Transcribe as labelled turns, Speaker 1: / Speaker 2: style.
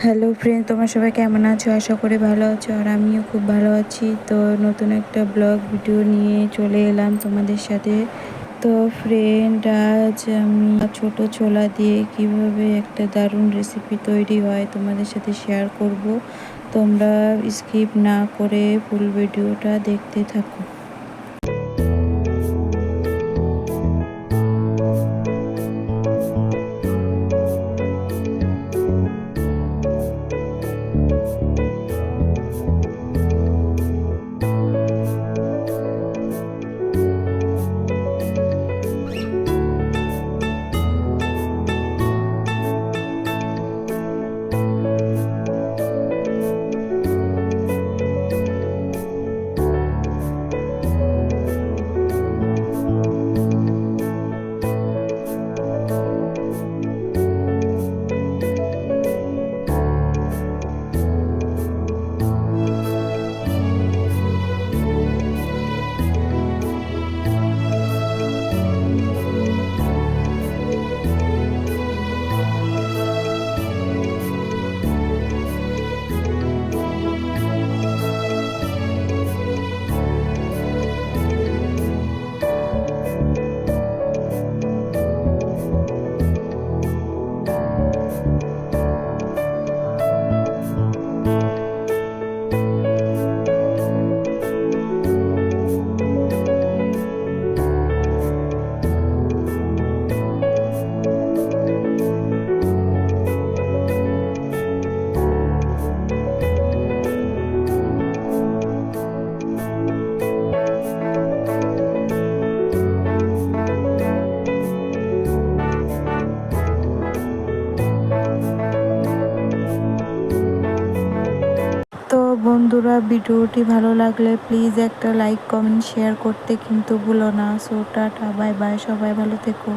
Speaker 1: Hello friend, তোমরা সবাই কেমন আছো? আশা করি ভালো আছো, আর আমিও খুব ভালো আছি। তো নতুন একটা ব্লগ ভিডিও নিয়ে চলে এলাম তোমাদের সাথে। তো ফ্রেন্ড, আজ আমি ছোট ছোলা দিয়ে কিভাবে একটা দারুণ রেসিপি তৈরি হয় তোমাদের সাথে শেয়ার করব। তোমরা স্কিপ না করে ফুল ভিডিওটা দেখতে থাকো। তো বন্ধুরা, ভিডিওটি ভালো লাগলে প্লিজ একটা লাইক, কমেন্ট, শেয়ার করতে কিন্তু ভুলো না। সো টাটা, বাই বাই, সবাই ভালো থেকো।